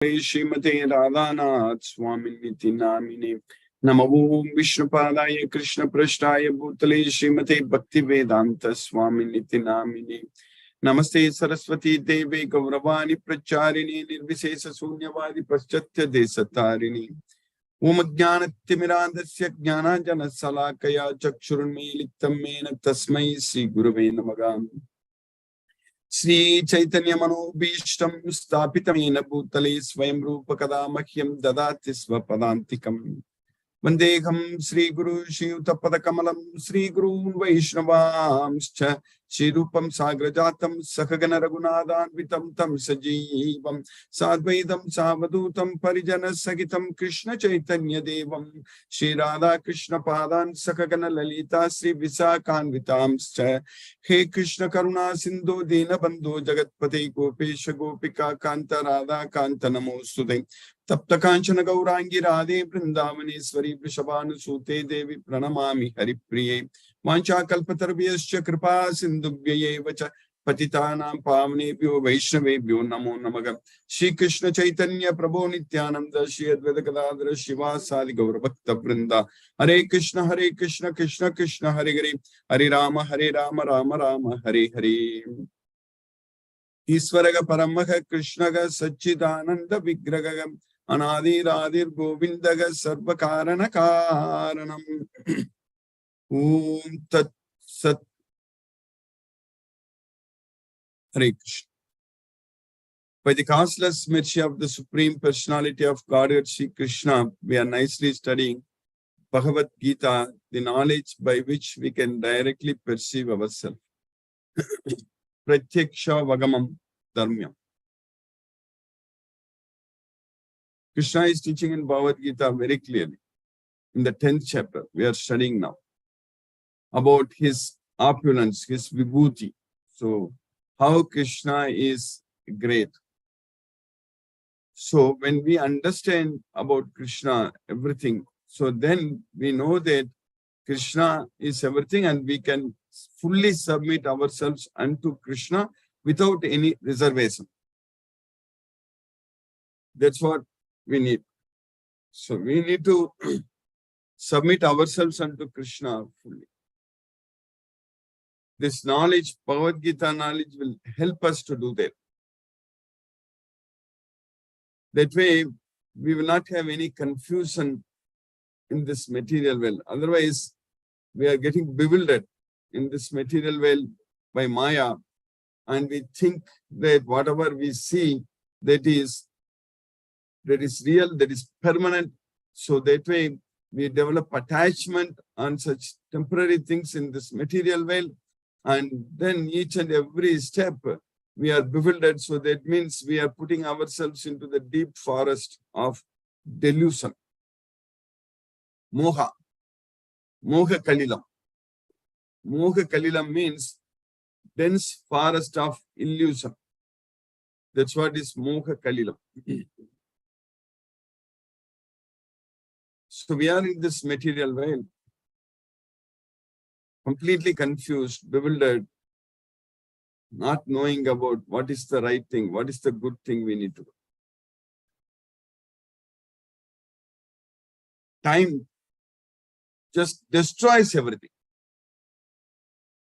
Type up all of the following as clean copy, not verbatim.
श्रीमते राधानाथ स्वामी निति नामिने नमो ओम विष्णुपादाय कृष्ण पृष्ठाय भूतले श्रीमते भक्ति वेदांत स्वामी निति नामिने नमस्ते सरस्वती देवे गौरवाणी प्रचारिणी निर्विशेष शून्यवादी पश्चात्य देशतारिणी ओम ज्ञानतिमिरान्धस्य ज्ञानाञ्जनशलाकया चक्षुरुन्मीलितं येन तस्मै श्री गुरुवे नमः। श्री चैतन्य मनोभीष्टं स्थापितमेन भूतले स्वयं रूप कदा मह्यं ददाति स्वपदान्तिकम् वन्देऽहं श्रीगुरु श्रीयुतपदकमलं श्रीगुरून् वैष्णवांश्च श्रीरूपं साग्रजातं सहगण रघुनाथान्वितं तं सजीवं साद्वैतं सावधूतं परिजनसहितं कृष्ण चैतन्य देवं श्रीराधा कृष्ण पादान् सहगण ललिता श्री विशाखान्वितांश्च हे कृष्ण करुणा सिन्धु दीनबन्धो जगत्पते गोपेश गोपिका कान्त राधा कान्त नमोस्तुते तप्त कांचन गौरांगी राधे वृंदावनेश्वरी वृषभानुसूते देवी प्रणमामि हरिप्रिये वाञ्छाकल्पतरुभ्यश्च कृपा सिन्धुभ्यैव च पतितानां पावनेभ्यो वैष्णवेभ्यो नमो नमः। श्री कृष्ण चैतन्य प्रभो नित्यानंद श्री अद्वैत गदाधर शिवासादि गौरभक्त वृंदा हरे कृष्ण कृष्ण कृष्ण हरे हरे हरे राम राम राम हरे हरे। ईश्वरः परमः कृष्णः सच्चिदानंद विग्रहः अनादिरादिर् गोविंदः सर्वकारण कारणम् ओम तत् सत्। Hare Krishna. By the causeless mercy of the Supreme Personality of Godhead, Sri Krishna, we are nicely studying Bhagavad Gita, the knowledge by which we can directly perceive ourselves. Pratyaksha Vagamam Dharmyam. Krishna is teaching in Bhagavad Gita very clearly. In the 10th chapter, we are studying now about his opulence, his vibhuti. So, how Krishna is great. So, when we understand about Krishna, everything, so then we know that Krishna is everything and we can fully submit ourselves unto Krishna without any reservation. That's what we need. So, we need to submit ourselves unto Krishna fully. This knowledge, Bhagavad Gita knowledge, will help us to do that. That way, we will not have any confusion in this material world. Otherwise, we are getting bewildered in this material world by Maya, and we think that whatever we see, that is real, that is permanent. So that way, we develop attachment on such temporary things in this material world. And then each and every step, we are bewildered. So that means we are putting ourselves into the deep forest of delusion. Moha. Moha Kalilam. Moha Kalilam means dense forest of illusion. That's what is Moha Kalilam. So we are in this material world, completely confused, bewildered, not knowing about what is the right thing, what is the good thing we need to do. Time just destroys everything.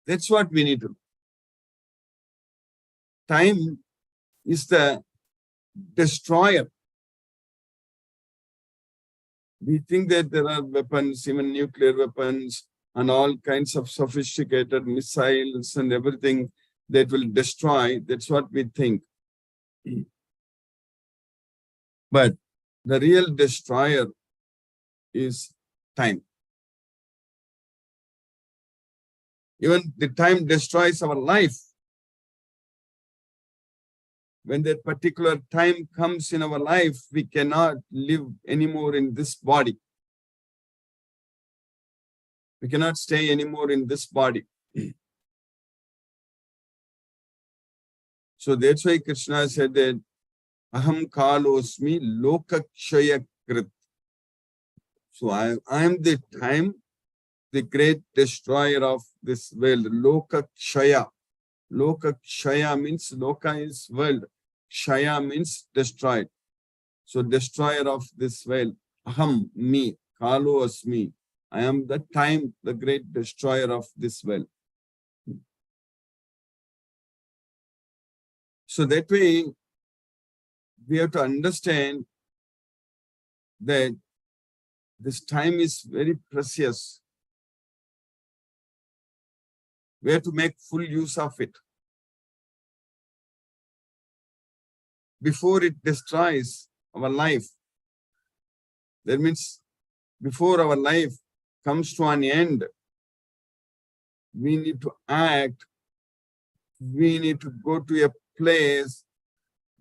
That's what we need to do. Time is the destroyer. We think that there are weapons, even nuclear weapons, and all kinds of sophisticated missiles and everything that will destroy. That's what we think. But the real destroyer is time. Even the time destroys our life. When that particular time comes in our life, we cannot live anymore in this body. We cannot stay anymore in this body. So that's why Krishna said that Aham Kalosmi Lokakshaya Krit. So I am the time, the great destroyer of this world. Lokakshaya. Lokakshaya means Loka is world. Shaya means destroyed. So destroyer of this world, aham, me, kalo asmi. I am the time, the great destroyer of this world. So that way, we have to understand that this time is very precious. We have to make full use of it before it destroys our life. That means before our life comes to an end, we need to act. We need to go to a place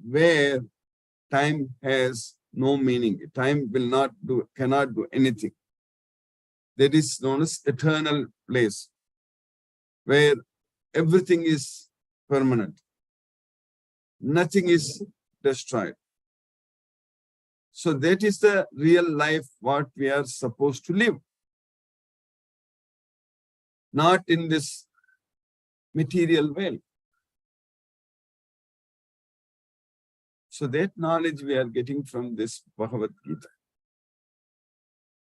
where time has no meaning. Time cannot do anything. That is known as eternal place, where everything is permanent. Nothing is destroyed. So that is the real life what we are supposed to live. Not in this material world. So that knowledge we are getting from this Bhagavad Gita.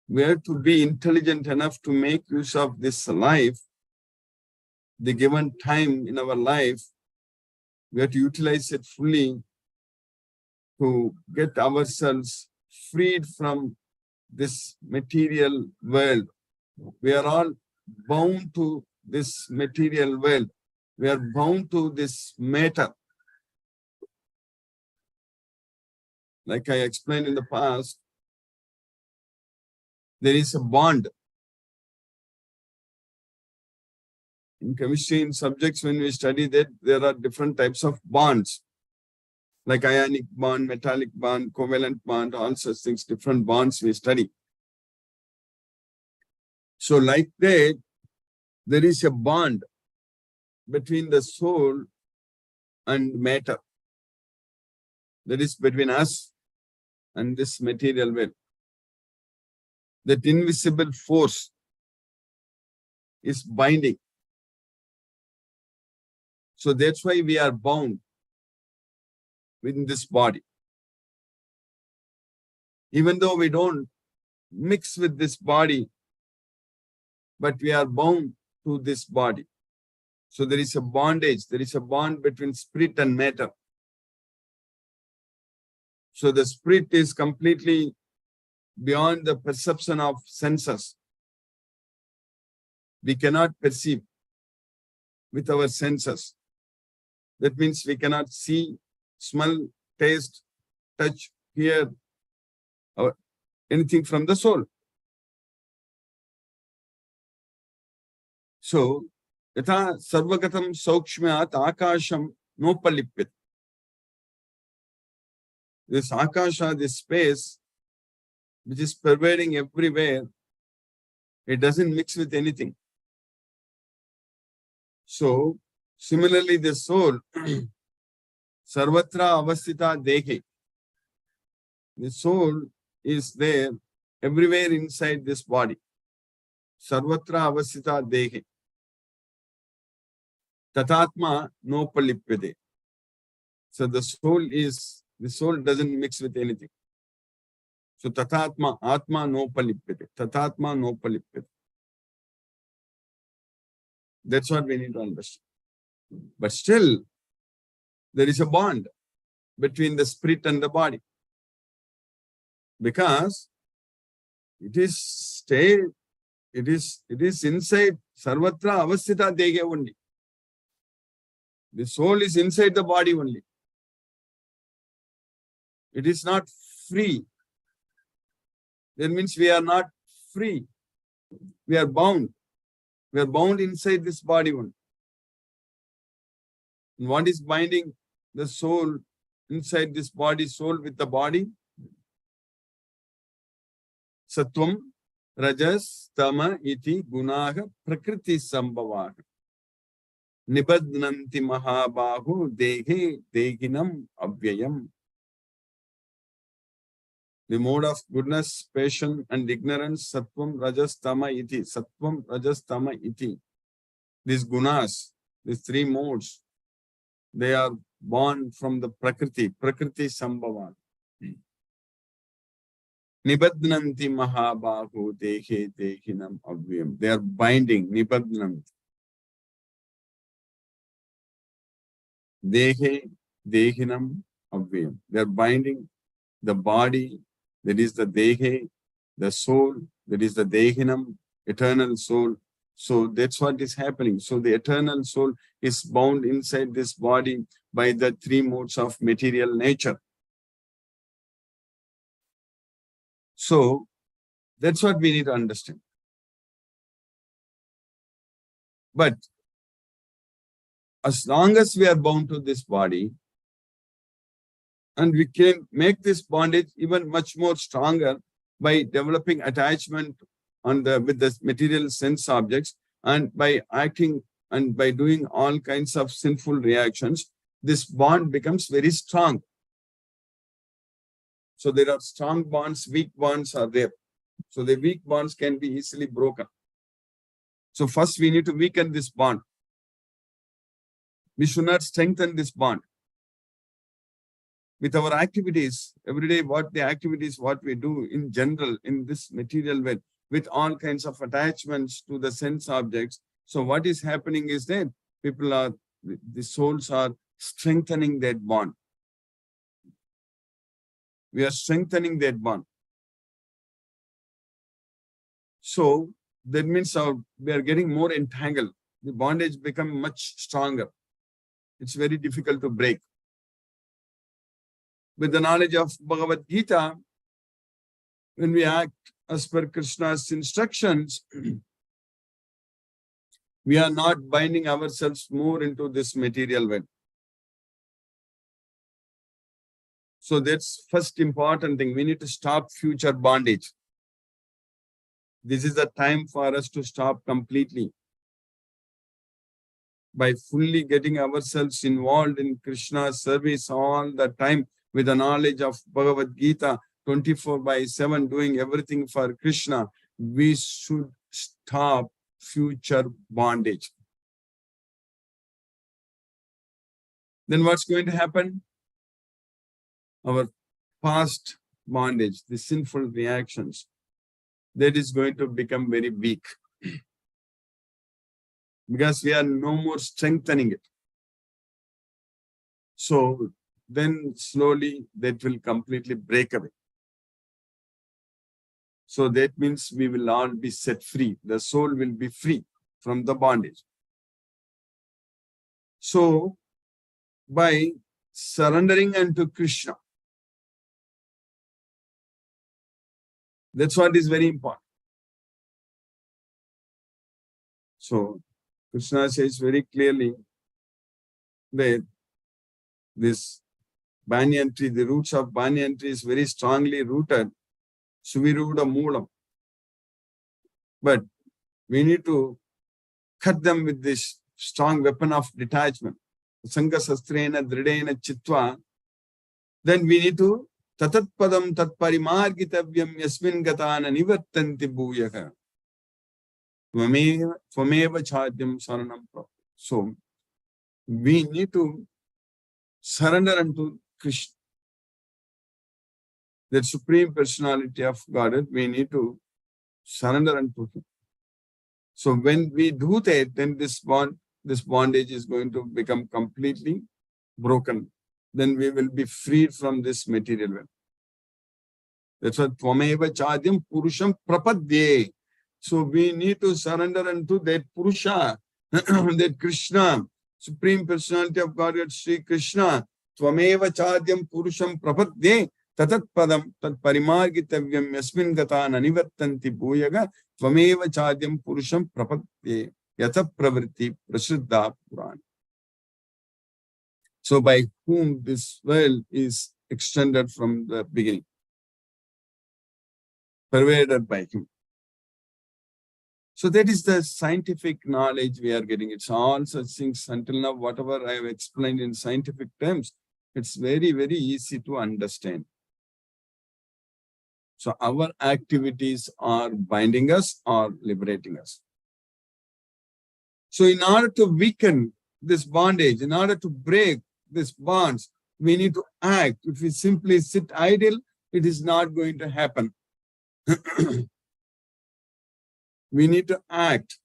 We have to be intelligent enough to make use of this life, the given time in our life. We have to utilize it fully to get ourselves freed from this material world. We are all bound to this material world. We are bound to this matter. Like I explained in the past, there is a bond. In chemistry, in subjects, when we study that, there are different types of bonds, like ionic bond, metallic bond, covalent bond, all such things, different bonds we study. So like that, there is a bond between the soul and matter. That is between us and this material world. That invisible force is binding. So that's why we are bound within this body. Even though we don't mix with this body, but we are bound to this body. So there is a bondage, there is a bond between spirit and matter. So the spirit is completely beyond the perception of senses. We cannot perceive with our senses. That means we cannot see, smell, taste, touch, hear, or anything from the soul. So, yatha sarvagatam saukshmyat akasham nopalipyat. This akasha, this space, which is pervading everywhere, it doesn't mix with anything. So, similarly, the soul, sarvatra avastita dehe. The soul is there everywhere inside this body. Sarvatra avastita dehe. Tatatma nopalipyate. So the soul doesn't mix with anything. So tatatma, atma nopalipyate. Tatatma nopalipyate. That's what we need to understand. But still, there is a bond between the spirit and the body. Because it is inside sarvatra avastita dehe only. The soul is inside the body only. It is not free. That means we are not free. We are bound. We are bound inside this body only. And what is binding the soul inside this body, soul with the body? Sattvam, rajas, tama, iti, gunaha, prakriti sambhavaha. Nibadnanti mahabahu dehe dehinam avyayam. The mode of goodness, passion, and ignorance, sattvam, rajas, tama, iti. Sattvam, rajas, tama, iti. These gunas, these three modes, they are born from the prakriti sambhava. Nibadnanti mahabahu dehe dehinam avyam. They are binding. Nibadnanti. Dehe dehinam avyam. They are binding the body, that is the dehe, the soul, that is the dehinam, eternal soul. So that's what is happening. So the eternal soul is bound inside this body by the three modes of material nature. So that's what we need to understand. But as long as we are bound to this body, and we can make this bondage even much more stronger by developing attachment with the material sense objects, and by acting and by doing all kinds of sinful reactions, this bond becomes very strong. So there are strong bonds, weak bonds are there. So the weak bonds can be easily broken. So first we need to weaken this bond. We should not strengthen this bond. With our activities, every day what we do in general in this material world, with all kinds of attachments to the sense objects. So what is happening is that the souls are strengthening that bond. We are strengthening that bond. So that means we are getting more entangled. The bondage becomes much stronger. It's very difficult to break. With the knowledge of Bhagavad Gita, when we act as per Krishna's instructions, we are not binding ourselves more into this material world. So that's first important thing. We need to stop future bondage. This is the time for us to stop completely. By fully getting ourselves involved in Krishna's service all the time with the knowledge of Bhagavad Gita, 24/7, doing everything for Krishna, we should stop future bondage. Then what's going to happen? Our past bondage, the sinful reactions, that is going to become very weak. Because we are no more strengthening it. So then slowly that will completely break away. So that means we will all be set free. The soul will be free from the bondage. So by surrendering unto Krishna, that's what is very important. So Krishna says very clearly that this banyan tree, the roots of banyan tree is very strongly rooted, suviruda moolam. But we need to cut them with this strong weapon of detachment. Sanga sastrena dridena chitva. Then we need to tatat padam tat parimargitavyam yasmin gatana nivartanti bhuyaha. Tvameva chadyam saranam. So we need to surrender unto Krishna, that Supreme Personality of Godhead. We need to surrender unto Him. So when we do that, then this bondage is going to become completely broken. Then we will be freed from this material world. That's what Tvameva chadyam purusham prapadye. So we need to surrender unto that Purusha, that Krishna, Supreme Personality of Godhead, Sri Krishna. Tvameva chadyam purusham prapadye tatat padam tat parimargitavyam yasmin gatana nivartanti bhuyaga tvameva chadyam purusham prapadye yata pravritti prasiddha purana. So by whom this world is extended from the beginning, pervaded by Him. So that is the scientific knowledge we are getting. It's all such things. Until now, whatever I have explained in scientific terms, it's very, very easy to understand. So our activities are binding us or liberating us. So in order to weaken this bondage, in order to break these bonds, we need to act. If we simply sit idle, it is not going to happen. We need to act.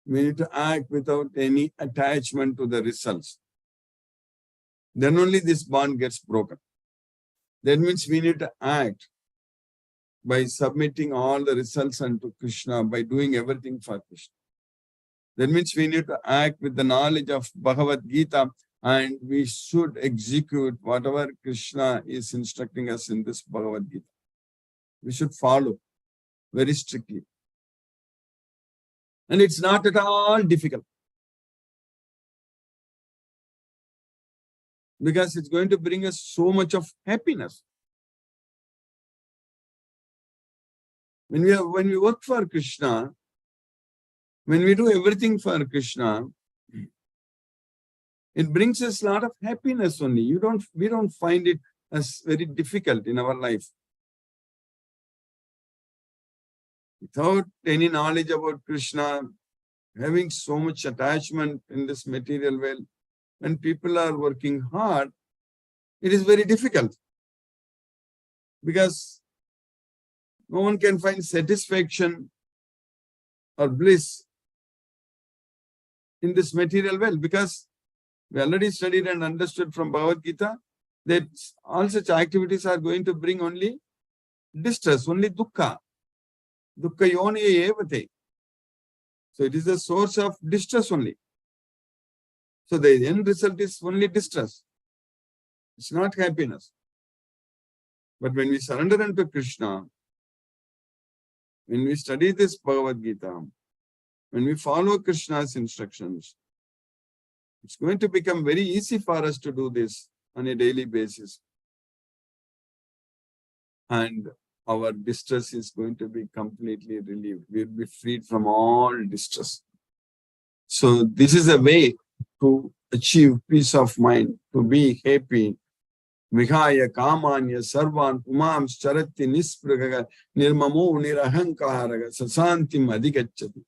We need to act without any attachment to the results. Then only this bond gets broken. That means we need to act by submitting all the results unto Krishna, by doing everything for Krishna. That means we need to act with the knowledge of Bhagavad Gita, and we should execute whatever Krishna is instructing us in this Bhagavad Gita. We should follow very strictly. And it's not at all difficult, because it's going to bring us so much of happiness. When we work for Krishna, when we do everything for Krishna, it brings us a lot of happiness only. We don't find it as very difficult in our life. Without any knowledge about Krishna, having so much attachment in this material world, when people are working hard, it is very difficult, because no one can find satisfaction or bliss in this material world, because we already studied and understood from Bhagavad Gita that all such activities are going to bring only distress, only dukkha. Dukkha yoni evate. So it is the source of distress only. So the end result is only distress. It's not happiness. But when we surrender unto Krishna, when we study this Bhagavad Gita, when we follow Krishna's instructions, it's going to become very easy for us to do this on a daily basis. And our distress is going to be completely relieved. We'll be freed from all distress. So this is a way to achieve peace of mind, to be happy. Vihaya kamanya sarvan pumam charati nispragaga nirmamo nirahankaraga sasantim adhigacchati.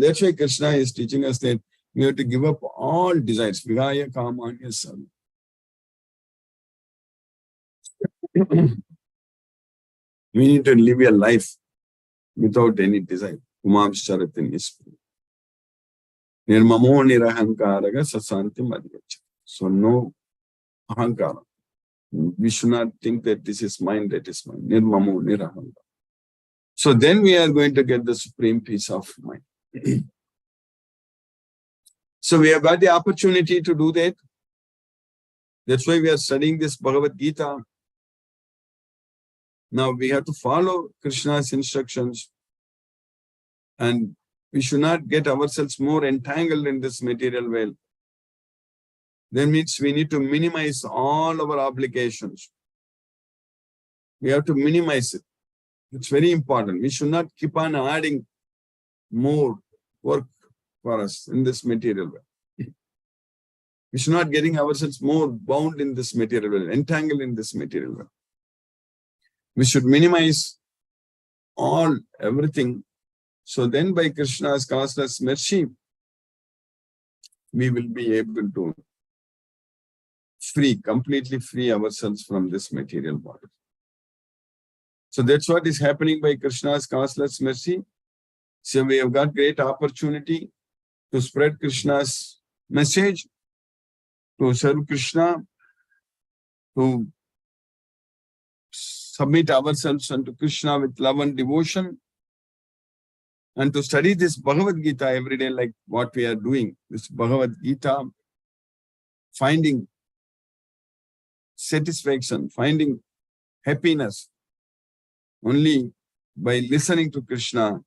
That's why Krishna is teaching us that we have to give up all desires. Vihaya kamanya sarvan. We need to live a life without any desire. Pumam charati nispragaga. Nirmamo nirahankaraga sasantim adhigacchati. So no ahankara. We should not think that this is mine, that is mine. Nirmamo nirahankara. So then we are going to get the supreme peace of mind. So we have got the opportunity to do that. That's why we are studying this Bhagavad Gita. Now we have to follow Krishna's instructions, and we should not get ourselves more entangled in this material world. That means we need to minimize all our obligations. We have to minimize it. It's very important. We should not keep on adding more work for us in this material world. We should not getting ourselves more bound in this material world, entangled in this material world. We should minimize everything. So then by Krishna's causeless mercy, we will be able to completely free ourselves from this material body. So that's what is happening by Krishna's causeless mercy. So we have got great opportunity to spread Krishna's message, to serve Krishna, to submit ourselves unto Krishna with love and devotion, and to study this Bhagavad Gita every day like what we are doing. This Bhagavad Gita, finding satisfaction, finding happiness only by listening to Krishna,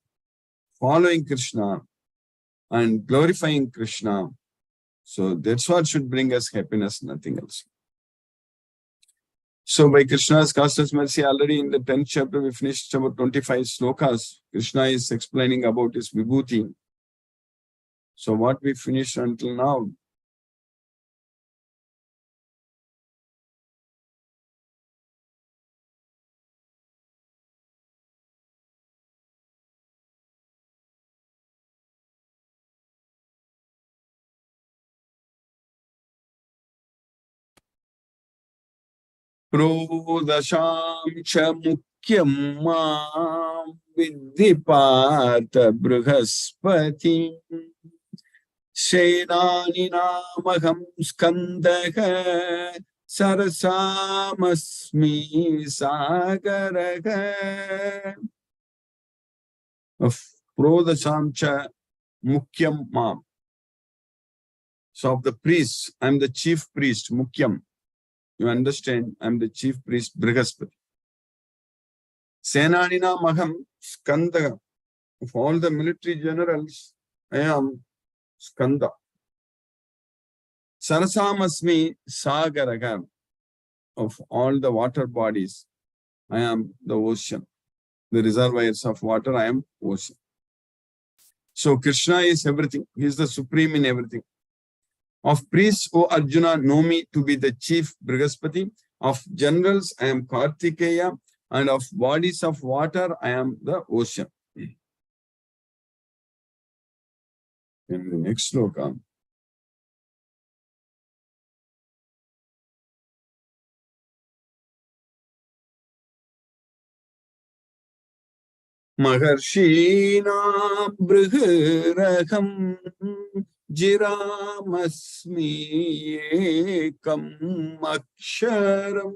following Krishna, and glorifying Krishna. So that's what should bring us happiness, nothing else. So by Krishna's causeless mercy, already in the 10th chapter, we finished about 25 slokas. Krishna is explaining about his vibhuti. So what we finished until now, Krodasham cha mukyam mam vidhi partha brihaspati Shenani namaham skandaha sarasamasmi sagaraha of Prodhasamcha mukyam mam. So of the priests, I am the chief priest, mukyam. You understand? I am the chief priest, Brihaspati. Senanina maham skanda. Of all the military generals, I am skanda. Sarasamasmi sagaraga. Of all the water bodies, I am the ocean. The reservoirs of water, I am ocean. So Krishna is everything. He is the supreme in everything. Of priests, O Arjuna, know me to be the chief Brihaspati. Of generals, I am Kartikeya. And of bodies of water, I am the ocean. In the next sloka, Maharshina Brihiraham Jiramasmi Ekam Aksharam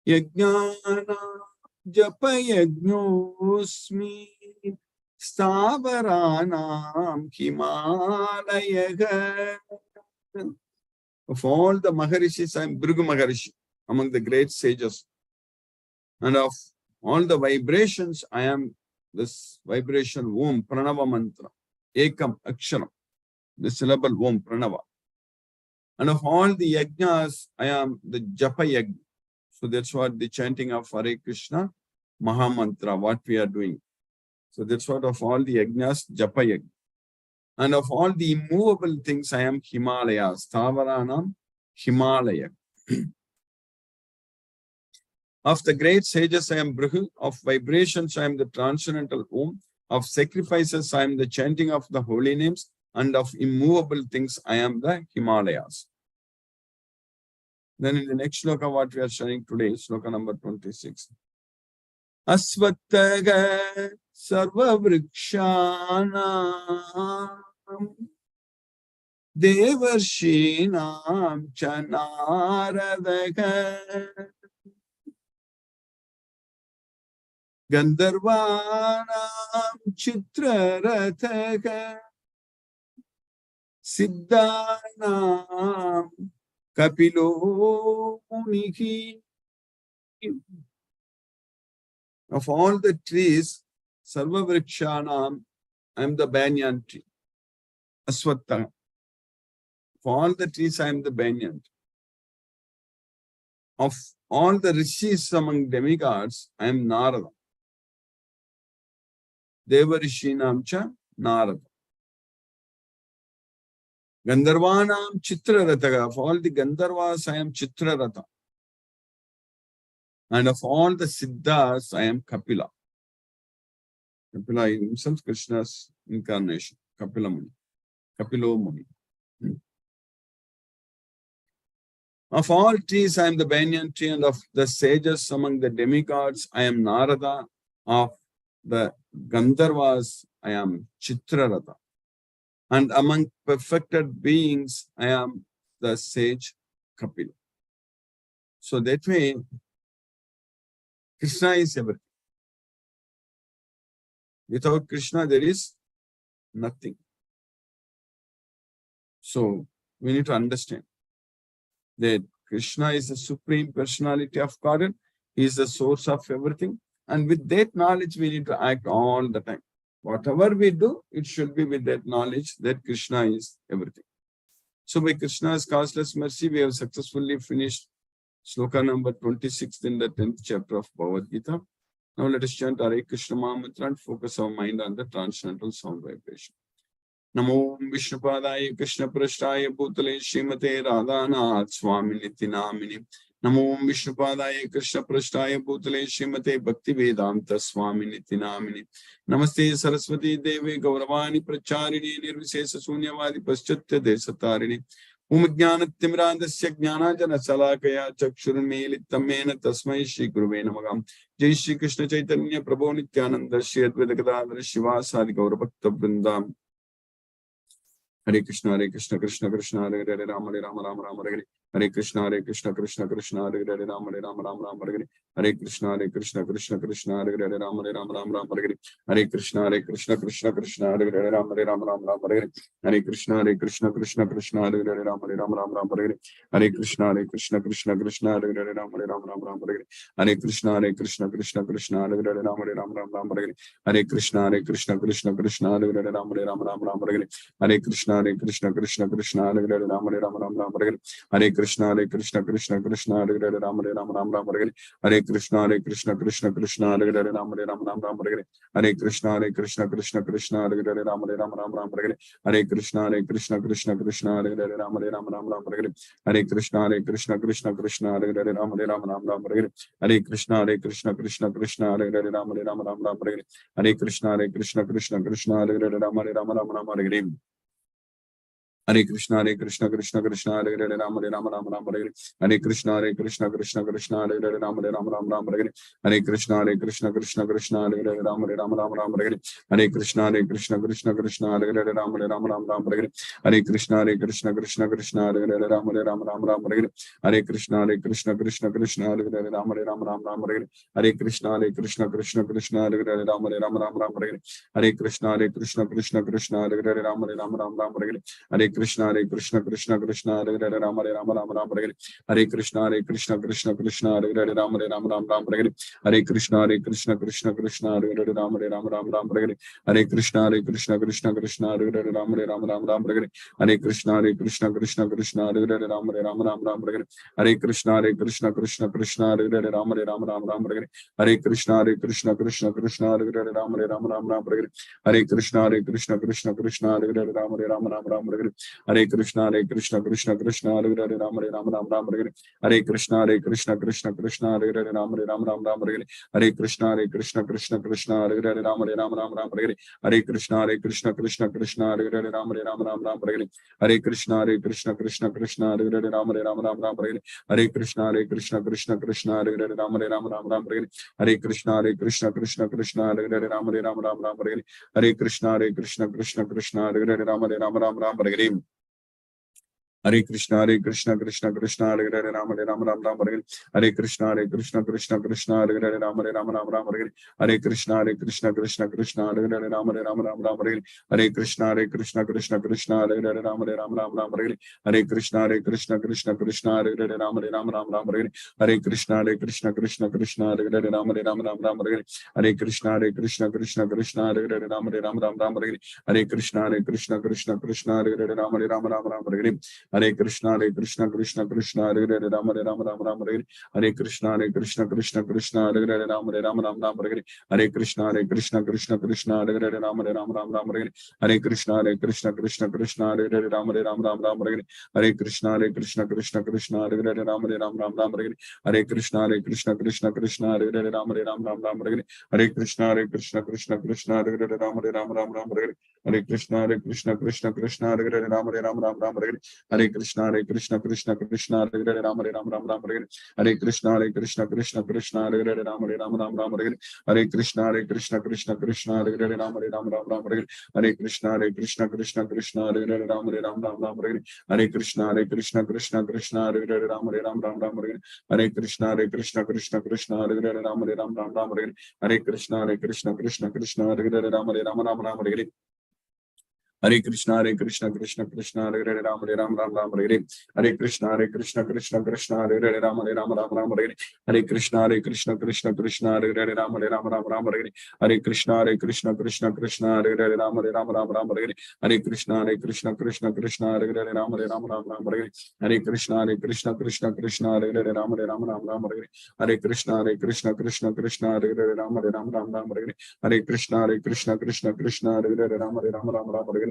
Yajnana Japayajnosmi Stavaranam Himalayaga. Of all the Maharishis, I am Bhrigu Maharishi, among the great sages. And of all the vibrations, I am this vibration Om Pranava Mantra, Ekam Aksharam, the syllable Om Pranava. And of all the yajnas, I am the Japa Yajna. So that's what the chanting of Hare Krishna Mahamantra, what we are doing. So that's what of all the yajnas, Japa Yajna. And of all the immovable things, I am Himalaya, Stavaranam Himalaya. Of the great sages, I am Brihu. Of vibrations, I am the transcendental Om. Of sacrifices, I am the chanting of the holy names. And of immovable things, I am the Himalayas. Then in the next sloka, what we are studying today, sloka number 26. Asvattaga sarva vrikshanam devarshinam chanaradaga Gandharvanam chitrarathaga siddhanam kapilo munihi. Of all the trees, sarva vrikshanam, I am the banyan tree. Aswattha. Of all the trees, I am the banyan tree. Of all the rishis among demigods, I am Narada. Deva Rishinam cha Narada. Gandharvanam Chitraratha. Of all the Gandharvas, I am Chitraratha. And of all the Siddhas, I am Kapila. Kapila himself, Krishna's incarnation. Kapila Muni. Kapilo Muni. Of all trees, I am the banyan tree, and of the sages among the demigods, I am Narada. Of the Gandharvas, I am Chitraratha. And among perfected beings, I am the sage Kapila. So that way, Krishna is everything. Without Krishna, there is nothing. So we need to understand that Krishna is the supreme personality of God. He is the source of everything. And with that knowledge, we need to act all the time. Whatever we do, it should be with that knowledge that Krishna is everything. So by Krishna's causeless mercy, we have successfully finished sloka number 26 in the 10th chapter of Bhagavad Gita. Now let us chant Hare Krishna Mahamantra and focus our mind on the transcendental sound vibration. Namo Vishnupadaya Krishna Prashtaya Bhutale Srimate Radhanath Swami Niti Namini. Namo Vishnupadaya Krishna Prashtaya Bhutale Srimate Bhakti Vedanta Swami Niti Namini. Namaste Saraswati Devi Gauravani Pracharini Nirvisesa Sunyavadi Paschatya Desatarini. उमज्ञानतिमिरान्धस्य ज्ञानाञ्जनशलाकया चक्षुरुन्मीलितं येन तस्मै श्रीगुरवे नमः। जय श्री कृष्ण चैतन्य प्रभु नित्यानंद श्री अद्वैत गदाधर शिवासादि गौरभक्तवृंद। हरे कृष्ण कृष्ण कृष्ण हरे हरे राम राम राम हरे हरे। हरे कृष्ण कृष्ण कृष्ण हरे हरे राम राम राम हरे हरे। हरे कृष्ण कृष्ण कृष्ण हरे हरे राम राम हरे हरे। हरे कृष्ण कृष्ण हरे हरे राम राम हरे हरे। हरे कृष्ण कृष्ण हरे हरे राम राम हरे हरे। हरे कृष्ण कृष्ण हरे हरे राम राम हरे हरे। हरे कृष्ण कृष्ण हरे हरे राम राम हरे हरे। हरे कृष्ण कृष्ण हरे हरे राम राम हरे हरे। हरे कृष्ण कृष्ण हरे हरे राम राम हरे हरे। हरे कृष्ण कृष्ण हरे हरे राम राम हरे हरे। हरे कृष्ण कृष्ण हरे हरे राम राम हरे हरे। हरे कृष्ण कृष्ण हरे हरे राम राम हरे हरे। हरे कृष्ण कृष्ण हरे हरे राम राम हरे हरे। हरे कृष्ण कृष्ण हरे हरे राम राम हरे हरे। हरे कृष्ण कृष्ण हरे हरे राम राम हरे हरे। हरे कृष्ण कृष्ण हरे हरे राम राम हरे हरे। हरे कृष्ण कृष्ण हरे हरे राम राम हरे हरे। हरे कृष्ण कृष्ण हरे हरे राम राम हरे हरे। हरे कृष्ण कृष्ण हरे हरे राम राम हरे हरे। हरे कृष्ण कृष्ण हरे हरे राम राम हरे हरे। हरे कृष्ण कृष्ण हरे हरे राम राम हरे हरे। हरे कृष्ण कृष्ण हरे हरे राम राम हरे हरे। हरे कृष्ण कृष्ण हरे हरे राम राम हरे हरे। हरे कृष्ण कृष्ण हरे हरे राम राम हरे हरे। हरे कृष्ण कृष्ण हरे हरे राम राम हरे हरे। हरे कृष्ण कृष्ण हरे हरे राम राम हरे हरे। हरे कृष्ण कृष्ण हरे हरे राम राम हरे हरे। हरे कृष्ण कृष्ण हरे हरे राम राम हरे हरे। हरे कृष्ण कृष्ण हरे हरे राम राम हरे हरे। हरे कृष्ण कृष्ण हरे हरे राम राम हरे हरे। हरे कृष्ण कृष्ण हरे हरे राम राम हरे हरे। हरे कृष्ण कृष्ण हरे हरे राम राम हरे हरे। हरे कृष्ण कृष्ण हरे हरे राम राम हरे हरे। हरे कृष्ण कृष्ण हरे हरे राम राम हरे हरे। हरे कृष्ण कृष्ण हरे हरे राम राम हरे हरे। हरे कृष्ण कृष्ण हरे हरे राम राम हरे हरे। हरे कृष्ण कृष्ण हरे हरे राम राम हरे हरे। हरे कृष्ण कृष्ण हरे हरे राम राम हरे हरे। हरे कृष्ण कृष्ण हरे हरे राम राम हरे हरे। हरे कृष्ण कृष्ण हरे हरे राम राम हरे हरे। हरे कृष्ण कृष्ण हरे हरे राम राम हरे हरे। हरे कृष्ण कृष्ण हरे हरे राम राम हरे हरे। हरे कृष्ण कृष्ण हरे हरे राम राम हरे हरे। हरे कृष्ण कृष्ण हरे हरे राम राम हरे हरे। हरे कृष्ण कृष्ण हरे हरे राम राम हरे हरे। हरे कृष्ण कृष्ण हरे हरे राम राम हरे हरे। हरे कृष्ण कृष्ण हरे हरे राम राम हरे हरे। हरे कृष्ण कृष्ण हरे हरे राम राम हरे हरे। हरे कृष्ण कृष्ण हरे हरे राम राम हरे हरे। हरे कृष्ण कृष्ण हरे हरे राम राम हरे हरे। हरे कृष्ण कृष्ण हरे हरे राम राम हरे हरे। हरे कृष्ण कृष्ण हरे हरे राम राम हरे हरे। हरे कृष्ण कृष्ण हरे हरे राम राम हरे हरे। हरे कृष्ण कृष्ण हरे हरे राम राम हरे हरे। हरे कृष्ण कृष्ण हरे हरे राम राम हरे हरे। हरे कृष्ण कृष्ण हरे हरे राम राम हरे हरे। हरे कृष्ण कृष्ण हरे हरे राम राम हरे हरे। हरे कृष्ण कृष्ण हरे हरे राम राम हरे हरे। हरे कृष्ण कृष्ण हरे हरे राम राम हरे हरे। हरे कृष्ण कृष्ण हरे हरे राम राम हरे हरे। हरे कृष्ण कृष्ण हरे हरे राम राम हरे हरे। हरे कृष्ण कृष्ण हरे हरे राम राम हरे हरे। हरे कृष्ण कृष्ण हरे हरे राम राम हरे हरे। हरे कृष्ण कृष्ण हरे हरे राम राम हरे हरे। हरे कृष्ण कृष्ण हरे हरे राम राम हरे हरे। हरे कृष्ण कृष्ण हरे हरे राम राम हरे हरे। हरे कृष्ण कृष्ण हरे हरे राम राम हरे हरे। हरे कृष्ण कृष्ण हरे हरे राम राम हरे हरे। हरे कृष्ण कृष्ण हरे हरे राम राम हरे हरे। हरे कृष्ण कृष्ण हरे हरे राम राम हरे हरे। हरे Krishna Krishna Hare Hare Ram Ram Hare Hare.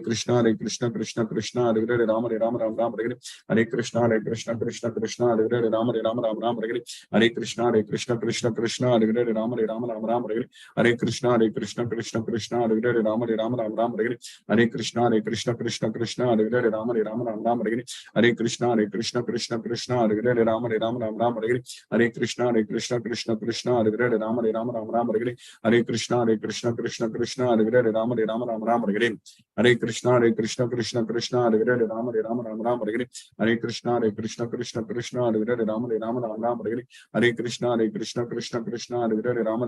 Krishna Krishna Krishna Hare Hare Rama Rama Rama Hare Hare Krishna Krishna Krishna Hare Hare Rama Rama Hare Hare Krishna Krishna Krishna Hare Hare Rama Rama Hare Hare Krishna Krishna Krishna Hare Hare Rama Rama Hare Hare Krishna Krishna Krishna Hare Hare Rama Rama Hare Hare Krishna Krishna Krishna Hare Hare Rama Rama Hare Hare Krishna Krishna Krishna Hare Hare Rama Rama Hare Hare Krishna Krishna Krishna Hare Hare Rama Rama Hare Hare Krishna Krishna Krishna Hare Hare Rama Rama Hare Hare Krishna Krishna Krishna Hare Hare Rama Rama Hare Hare Krishna Krishna Krishna Hare Hare Rama Rama Hare Hare Krishna Krishna Krishna Hare Hare Rama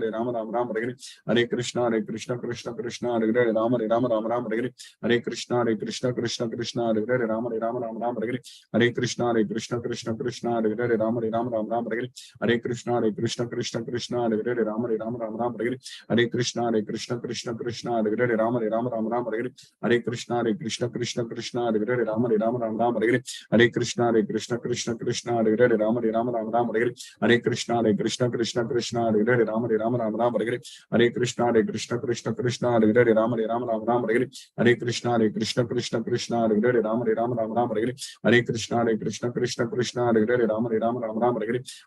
Rama Hare Hare Krishna Krishna Krishna Hare Hare Rama Rama Hare Hare Krishna Krishna Krishna Hare Hare Rama Rama Hare Hare Krishna Krishna Krishna Hare Hare Rama Rama Hare Hare Krishna Krishna Krishna Hare Hare Rama Rama Hare Hare Krishna Krishna Krishna Hare Hare Rama Rama Hare Hare Krishna Krishna Krishna Hare Hare Rama Rama Hare Hare Krishna Krishna Krishna Hare Hare Rama Rama Hare Hare Krishna Krishna Krishna Hare Hare Rama Rama Hare Hare Krishna Krishna Krishna Hare Hare Rama Rama Hare Hare Krishna Krishna Krishna Hare Hare Rama Rama Hare Hare Krishna Krishna Krishna Hare Hare Rama Rama Hare Hare Krishna Krishna Krishna Hare Hare Rama Rama Hare Hare Krishna Krishna Krishna Hare Hare Rama Rama Hare Hare Krishna Krishna Krishna Hare Hare Rama Rama Hare Hare Krishna Krishna Krishna Hare Hare Rama Rama Hare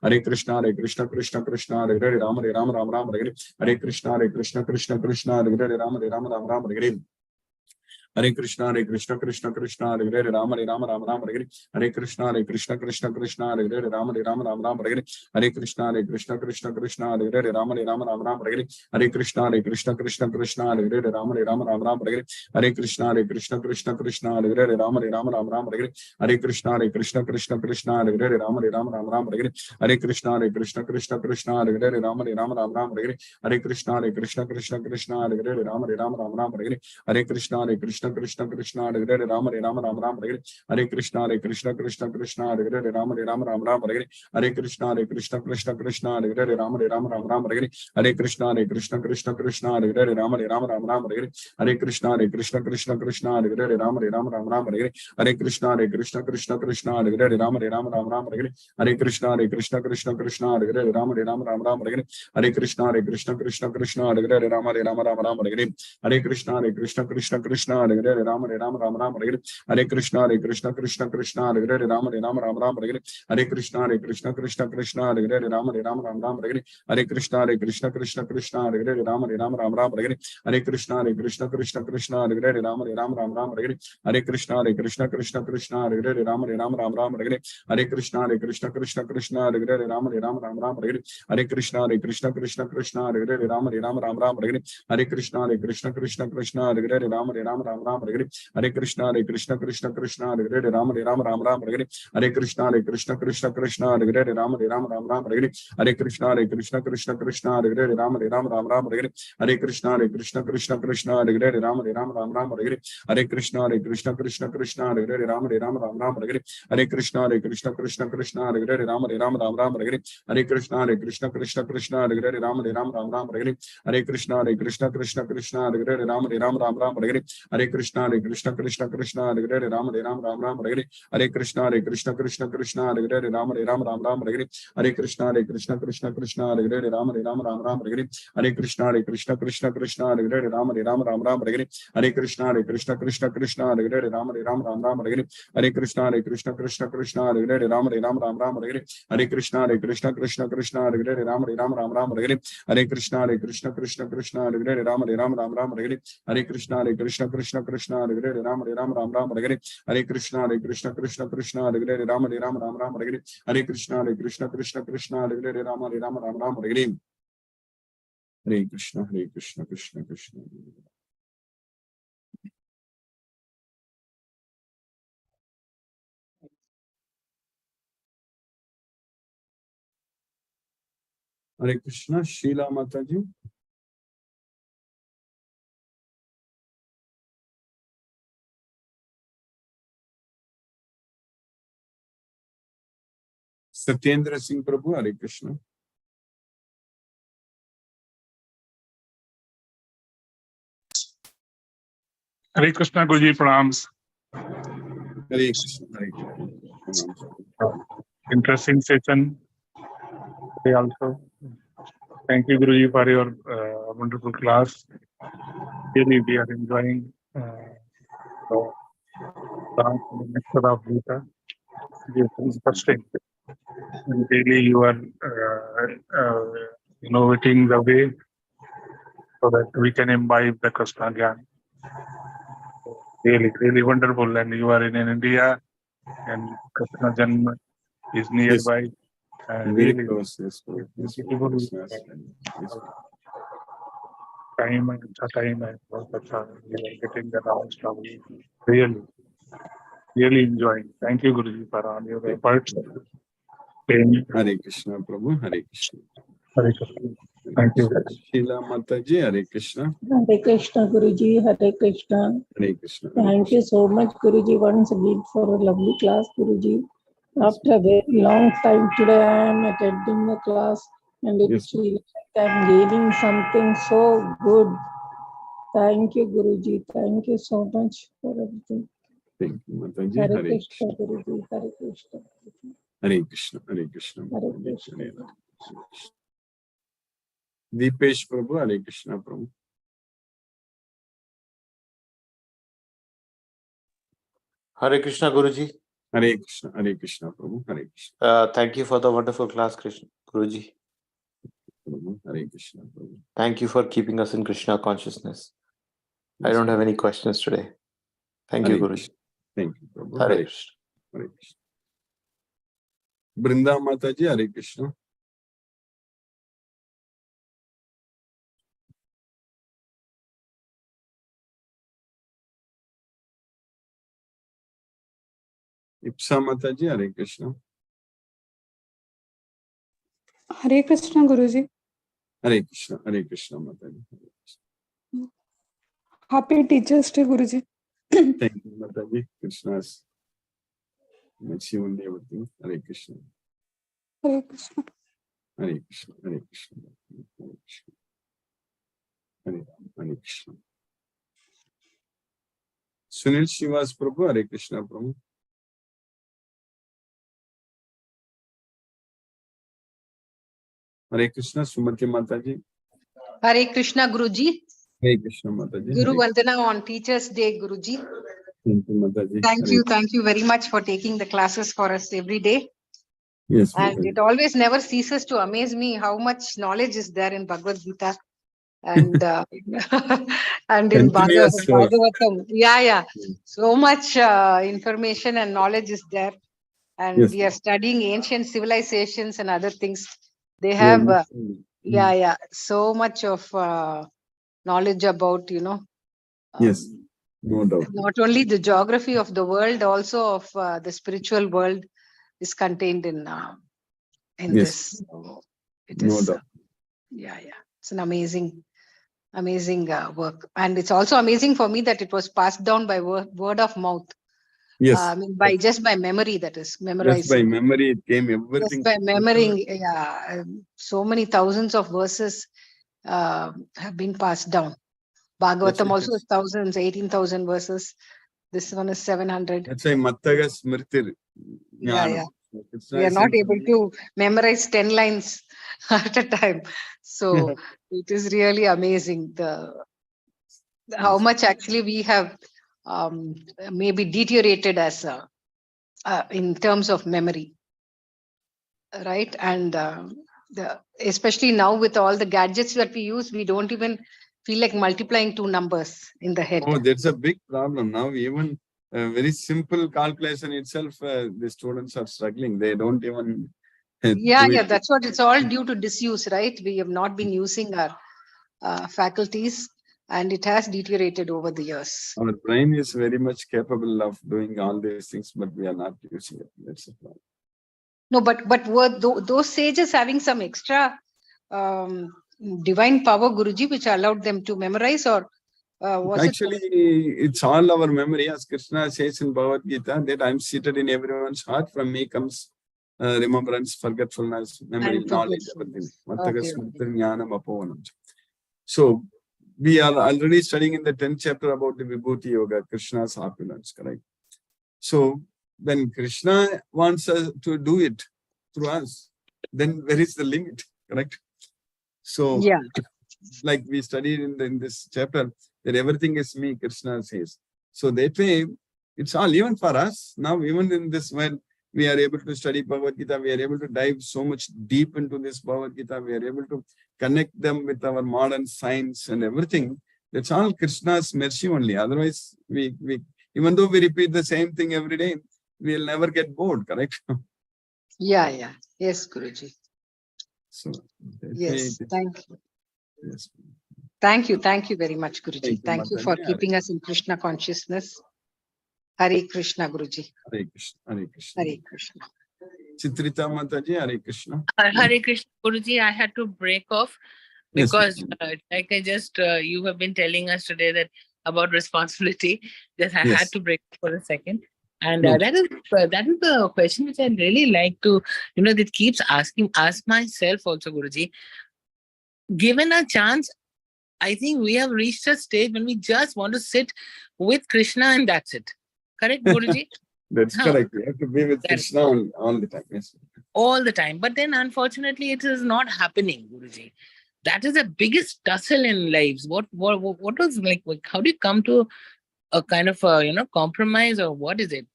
Hare Krishna Krishna Krishna Hare Hare Rama Rama Hare Hare Krishna Krishna Krishna Hare Hare Rama Rama Hare Hare Krishna Krishna Krishna Hare Hare Rama Rama Hare Hare Krishna Krishna Krishna Hare Hare Rama Rama Hare Hare Krishna Krishna Krishna Hare Hare Rama Rama Hare Hare Krishna Krishna Krishna Hare Hare Rama Rama Hare Hare Krishna Krishna Krishna Hare Hare Rama Rama Hare Hare Krishna Krishna Krishna Hare Hare Rama Rama Hare Hare Krishna Krishna Krishna Hare Hare Rama Rama Hare Hare Krishna Krishna Krishna Hare Hare Rama Rama Hare Hare Krishna Krishna Krishna Hare Hare Rama Rama Hare Hare Krishna Krishna Krishna Hare Hare Rama Rama Hare Hare Krishna Krishna Krishna Hare Hare Rama Rama Hare Hare Krishna Krishna Krishna Hare Hare Rama Rama Hare Hare Krishna Krishna Krishna Hare Hare Rama Rama Hare Hare Krishna Krishna Krishna Hare Hare Rama Rama Hare Hare Krishna Krishna Krishna Hare Hare Rama Rama Hare Hare Krishna Krishna Krishna Hare Hare Rama Rama Hare Hare Krishna Krishna Krishna Hare Hare Rama Rama Hare Hare Krishna Krishna Krishna Hare Hare Rama Rama Hare Hare Krishna Krishna Krishna Hare Hare Rama Rama Hare Hare Krishna Krishna Krishna Hare Hare Rama Rama Hare Hare Krishna Krishna Krishna Hare Hare Rama Rama Hare Hare Krishna Krishna Krishna Hare Hare Rama Rama Hare Hare Krishna Krishna Krishna Hare Hare Rama Rama Hare Hare Krishna Krishna Krishna Hare Hare Rama Rama Hare Hare Krishna Krishna Krishna Hare Hare Rama Rama Hare Hare Krishna Krishna Krishna Hare Hare Rama Rama Hare Hare Krishna Krishna Krishna Hare Hare Rama Rama Hare Hare Krishna Krishna Krishna Hare Hare Rama Rama Hare Hare Krishna Krishna Krishna Hare Hare Rama Rama Hare Hare Krishna Krishna Krishna Hare Hare Rama Rama Hare Hare Krishna Krishna Krishna Hare Hare Rama Rama Hare Hare Krishna Krishna Krishna Hare Hare Rama Rama Hare Hare Krishna Krishna Krishna Hare Hare Rama Rama Hare Hare Krishna Krishna Krishna Hare Hare Rama Rama Hare Hare Krishna Krishna Krishna Hare Hare Rama Rama Hare Hare Krishna Krishna Krishna Hare Hare Rama Rama Hare Hare Krishna Krishna Krishna Hare Hare Rama Rama Hare Hare Krishna Krishna Krishna Hare Hare Rama Rama Hare Hare Krishna Krishna Krishna Hare Hare Rama Rama Hare Hare Krishna Krishna Krishna Hare Krishna. Sheila Mataji. Satyendra Singh Prabhu. Hare Krishna. Hare Krishna, Guruji, pranams. Hare Krishna. Hare Krishna. Interesting session. Also, thank you, Guruji, for your wonderful class. Really, we are enjoying So, of Gita, is interesting. And really, you are innovating the way so that we can imbibe the Krishna Gyan. Really, really wonderful. And you are in India, and Krishna Janma is nearby. Very Really close. Yes, Prabhu. Yes, Prabhu. beautiful Krishna's time. Yes, Prabhu. time and time and you are getting the knowledge from you. Really, really enjoying. Thank you, Guruji, for all your efforts. Hare Krishna, Prabhu. Hare Krishna. Hare Krishna. Thank you. Sheila Mataji, Hare Krishna. Hare Krishna, Guruji, Hare Krishna. Hare Krishna. Hare Thank you so much, Guruji, once again for a lovely class, Guruji. After a very long time today, I am attending the class and Yes. it's really like I'm gaining something so good. Thank you, Guruji. Thank you so much for everything. Thank you, Mataji. Hare Hare Krishna, Krishna. Guruji, Hare Krishna. Hare Krishna. Hare Krishna. Hare Mataji. Krishna. Hare Krishna. Deepesh Prabhu, Hare Krishna, Prabhu. Hare Krishna, Guruji. Hare Krishna, Prabhu. Hare Krishna. Thank you for the wonderful class, Krishna Guruji. Prabhu. Hare Krishna, Prabhu. Thank you for keeping us in Krishna consciousness. I don't have any questions today. Thank you, Hare Guruji. Krishna. Thank you, Prabhu. Hare Hare Krishna. Hare Krishna. Brinda Mataji, Hare Krishna. Ipsa Mataji, Hare Krishna. Hare Krishna, Guruji. Hare Krishna Mataji. Hare Krishna. Happy Teachers Day, Guruji. Thank you, Mataji. Krishna's mercy only everything. Hare Krishna. Hare Krishna. Hare Krishna. Hare Krishna. Hare Krishna. Hare Ram. Hare Krishna. Sunil Shivas Prabhu, Hare Krishna, Prabhu. Hare Krishna, Sumati Mataji. Hare Krishna, Guruji. Hare Krishna, Mataji. Guru Hare Vandana on Teachers' Day, Guruji. Thank you, Mataji. Thank you very much for taking the classes for us every day. Yes, And Mataji. it always never ceases to amaze me how much knowledge is there in Bhagavad Gita and and in Continuous, Bhagavatam. Yeah. So much information and knowledge is there. And Yes, we are studying ancient civilizations and other things. They very have, much. so much of knowledge about, Yes, no doubt. not only the geography of the world, also of the spiritual world is contained in Yes. this. So it No is, doubt. it's an amazing work, and it's also amazing for me that it was passed down by word of mouth. Yes. I mean, just by memory, that is Just memorizing. by memory, it came Just everything. by memorying, so many thousands of verses have been passed down. Bhagavatam also is thousands, 18,000 verses. This one is 700. That's why Mattaga Smritir. Yeah. We are not able to memorize 10 lines at a time. So it is really amazing how much actually we have maybe deteriorated as in terms of memory. Right. And especially now with all the gadgets that we use, we don't even feel like multiplying two numbers in the head. Oh, that's a big problem. Now, even very simple calculation itself, the students are struggling. They don't even. That's what it's all due to disuse, right? We have not been using our faculties, and it has deteriorated over the years. Our brain is very much capable of doing all these things, but we are not using it. That's the problem. No, but were those sages having some extra divine power, Guruji, which allowed them to memorize, or was Actually, it's all our memory, as Krishna says in Bhagavad Gita, that I'm seated in everyone's heart. From me comes remembrance, forgetfulness, memory, knowledge, everything. So, we are already studying in the 10th chapter about the Vibhuti Yoga, Krishna's opulence, correct? So, when Krishna wants us to do it through us, then where is the limit, correct? So, like we studied in this chapter, that everything is me, Krishna says. So that way, it's all even for us. Now, even in this world, we are able to study Bhagavad Gita. We are able to dive so much deep into this Bhagavad Gita. We are able to connect them with our modern science and everything. That's all Krishna's mercy only. Otherwise, we even though we repeat the same thing every day, we'll never get bored, correct? Yeah. Yes, Guruji. So, Yes, thank you. Yes. Thank you very much, Guruji. Thank you, Thank you for Mataji. keeping us in Krishna consciousness. Hare Krishna, Guruji. Hare Krishna. Hare Krishna. Hare Krishna. Chitrita Mataji, Hare Krishna. Hare Krishna, Guruji, I had to break off Yes, because, Mataji. like I just, you have been telling us today that about responsibility, that I Yes. had to break for a second. And No. that is the question which I really like to, that keeps ask myself also, Guruji. Given a chance, I think we have reached a stage when we just want to sit with Krishna and that's it. Correct, Guruji? That's correct. You have to be with Krishna all the time. Yes. All the time. But then unfortunately it is not happening, Guruji. That is the biggest tussle in lives. What was like, how do you come to a kind of compromise, or what is it?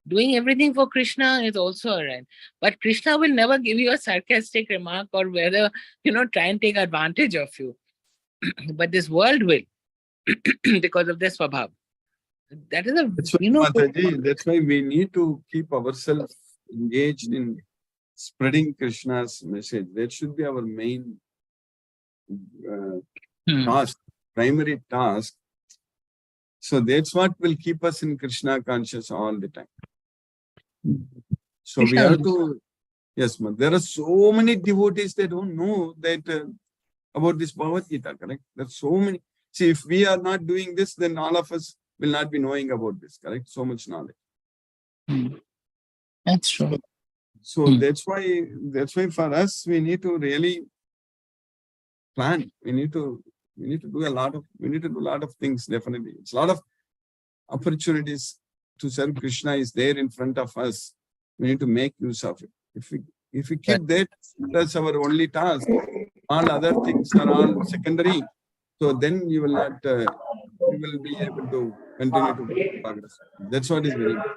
Doing everything for Krishna is also alright. But Krishna will never give you a sarcastic remark or whether, try and take advantage of you. But this world will because of this swabhav. That is That's why, Mataji, that's why we need to keep ourselves engaged in spreading Krishna's message. That should be our main task, primary task. So that's what will keep us in Krishna conscious all the time. So we have to, yes, there are so many devotees that don't know that about this Bhagavad Gita, correct? There's so many. See, if we are not doing this, then all of us will not be knowing about this, correct? So much knowledge. That's true. So that's why for us, we need to really plan. We need to do a lot of things, definitely. It's a lot of opportunities to serve Krishna is there in front of us. We need to make use of it. If we keep that, that's our only task. All other things are all secondary. So then you will not, you will be able to continue to progress. That's what is very important.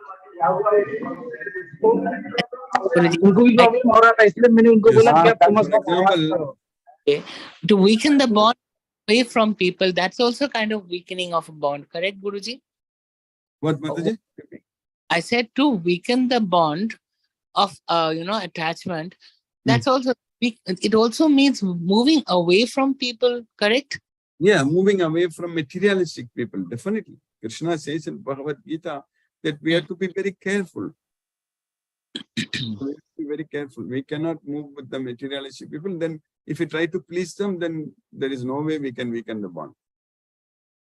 To weaken the bond away from people, that's also kind of weakening of a bond, correct, Guruji? What, Mataji? I said to weaken the bond of attachment. That's also it also means moving away from people, correct? Yeah, moving away from materialistic people, definitely. Krishna says in Bhagavad Gita that we have to be very careful. We have to be very careful. We cannot move with the materialistic people. Then if we try to please them, then there is no way we can weaken the bond.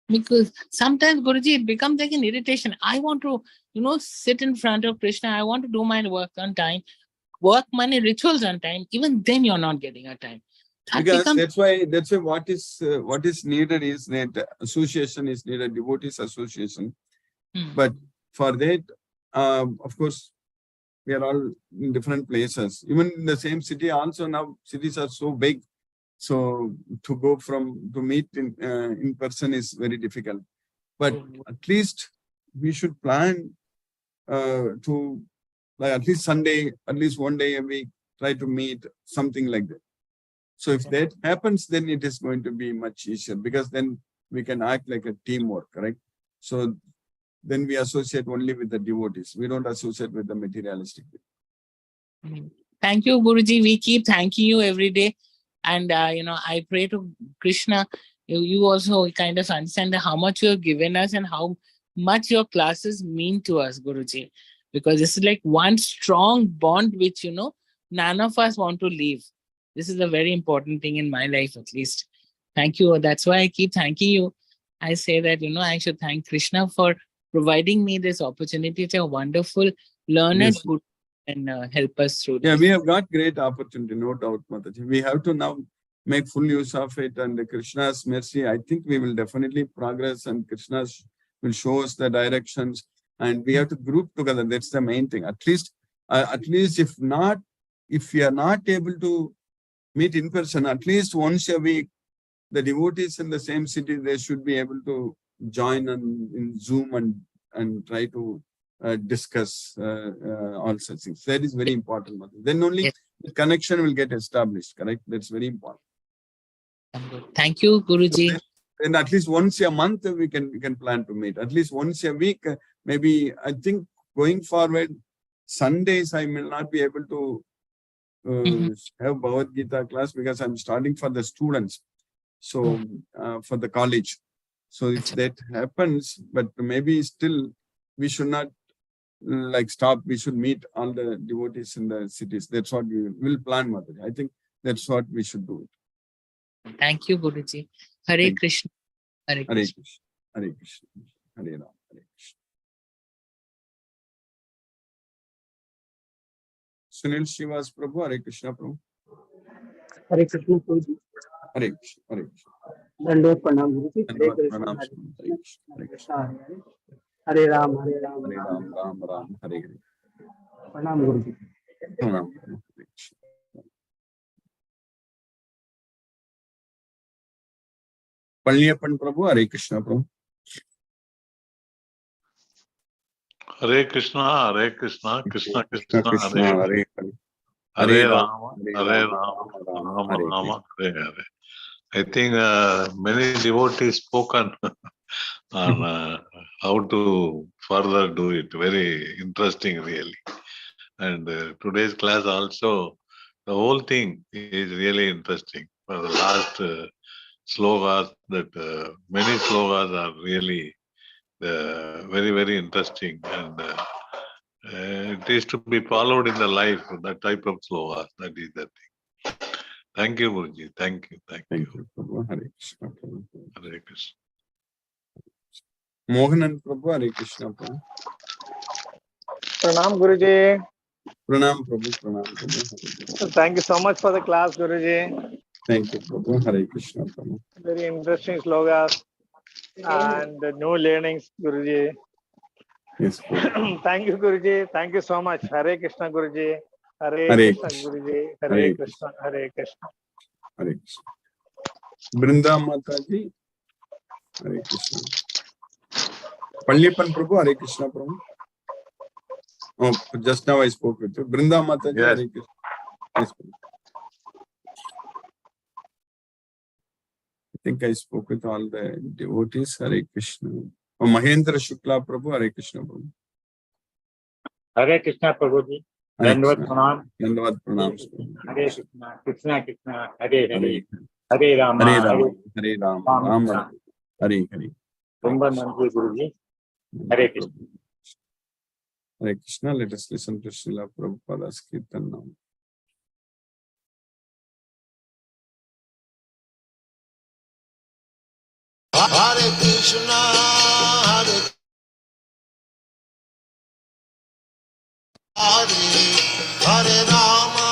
Because sometimes, Guruji, it becomes like an irritation. I want to, sit in front of Krishna. I want to do my work on time, work money rituals on time. Even then you're not getting a time. Because that's why what is needed is that association is needed, devotees association. But for that, of course, we are all in different places. Even in the same city, also now cities are so big. So to meet in person is very difficult. But at least we should plan to, like at least Sunday, at least one day a week, try to meet, something like that. So if that happens, then it is going to be much easier because then we can act like a teamwork, correct? So then we associate only with the devotees. We don't associate with the materialistic people. Thank you, Guruji. We keep thanking you every day. And, I pray to Krishna, you also kind of understand how much you have given us and how much your classes mean to us, Guruji. Because this is like one strong bond which, none of us want to leave. This is a very important thing in my life, at least. Thank you. That's why I keep thanking you. I say that, I should thank Krishna for providing me this opportunity. It's a wonderful learned Guru and help us through this. Yeah, we have got great opportunity, no doubt, Mataji. We have to now make full use of it, and Krishna's mercy, I think we will definitely progress, and Krishna will show us the directions, and we have to group together. That's the main thing. At least if we are not able to meet in person, at least once a week, the devotees in the same city, they should be able to join in Zoom and and try to discuss all such things. That is very important. Then only Yes. the connection will get established, correct? That's very important. Thank you, Guruji. And at least once a month we can plan to meet. At least once a week, maybe. I think going forward, Sundays I may not be able to have Bhagavad Gita class because I'm starting for the students. So for the college. So if that happens, but maybe still we should not like stop. We should meet all the devotees in the cities. That's what we will plan, Mataji. I think that's what we should do. Thank you, Guruji. Hare Thank you. Krishna. Hare Hare Krishna. Krishna. Hare Krishna. Hare Ram. Hare Krishna. Sunil Shivas Prabhu. Hare Krishna Prabhu. Hare Krishna Guruji. Hare Krishna. Hare Krishna. Dandot Pranam Guruji. Hare Dandavad Krishna. pranam, Hare Hare Krishna. Hare Krishna. Hare Ram. Hare Ram. Hare Ram. Ram Ram. Hare Hare. Pranam Guruji. Pranam. Hare Krishna. Palniappan Prabhu. Hare Krishna Prabhu. Hare Krishna, Hare Krishna, Krishna Krishna, Krishna. Hare Hare Hare. Hare Rama, Hare Rama, Rama Hare Rama, Hare Hare. I think many devotees spoken on how to further do it. Very interesting, really. And today's class also, the whole thing is really interesting. For the last slogas, that many slogas are really very, very interesting, and it is to be followed in the life, that type of slogas. That is the thing. Thank you, Guruji. Thank you. Thank Thank you. you Prabhu. Hare Krishna Prabhu. Hare Krishna. Mohanan Prabhu. Hare Krishna Prabhu. Pranam Guruji. Pranam Prabhu. Pranam Prabhu. Hare Krishna. Thank you so much for the class, Guruji. Thank you Prabhu. Hare Krishna Prabhu. Very interesting slogas and new learnings, Guruji. Yes, Prabhu. Thank you, Guruji. Thank you so much. Hare Krishna, Guruji. Hare Hare Krishna, Krishna. Guruji. Hare Hare Krishna. Hare Krishna. Hare Krishna. Brinda Mataji. Hare Krishna. Palniappan Prabhu. Hare Krishna Prabhu. Oh, just now I spoke with you. Brinda Mataji. Yes. Hare Krishna. Yes, Prabhu. I think I spoke with all the devotees. Hare Krishna. Oh, Mahendra Shukla Prabhu. Hare Krishna Prabhu. Hare Krishna Prabhuji. Hare Dandavad Krishna. Pranam. Dandavad Pranam. Hare Krishna. Krishna Krishna. Hare Hare. Hare Hare Rama. Hare Rama. Hare Rama. Ram Ram. Hare Hare. Tumba Nandri Guruji. Hare Krishna. Hare Krishna. Let us listen to Srila Prabhupada's Kirtan now. Hare Krishna, Hare Hare Rama,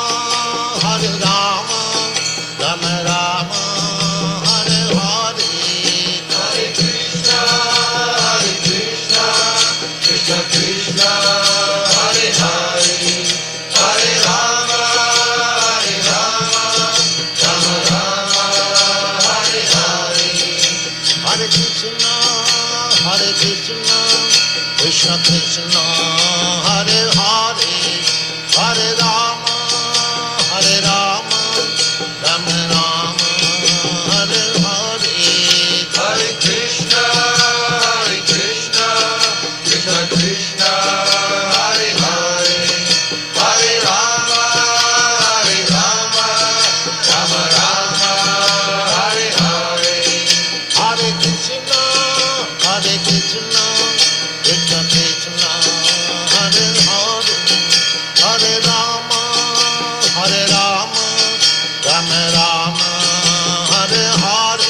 Hare Rama, Rama Rama, Hare Hare. Hare Krishna, Krishna Krishna, Hare Hare, Hare Rama, Rama Rama, Hare Hare. Hare Krishna, Krishna Krishna, Hare Hare, Hare Rama, Rama Rama, Hare Hare. Hare Krishna, Krishna Krishna, Hare Hare, Hare Rama, Rama Rama, Hare Hare. Hare Krishna, Krishna Krishna, Hare Hare, Hare Rama, Rama Rama, Hare Hare.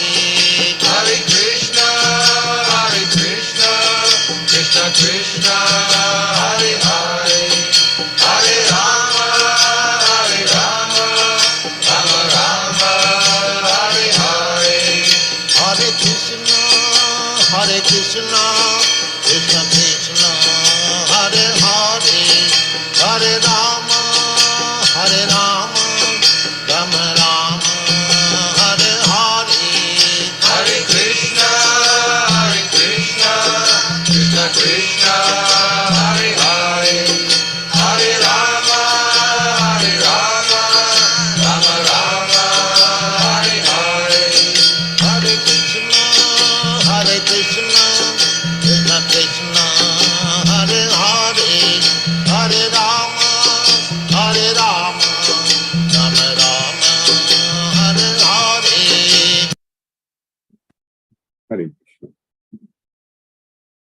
Hare Krishna, Krishna Krishna, Hare Hare, Hare Rama, Rama Rama, Hare Hare. Hare Krishna, Krishna Krishna, Hare Hare, Hare Rama, Rama Rama, Hare Hare. Hare Krishna, Krishna Krishna, Hare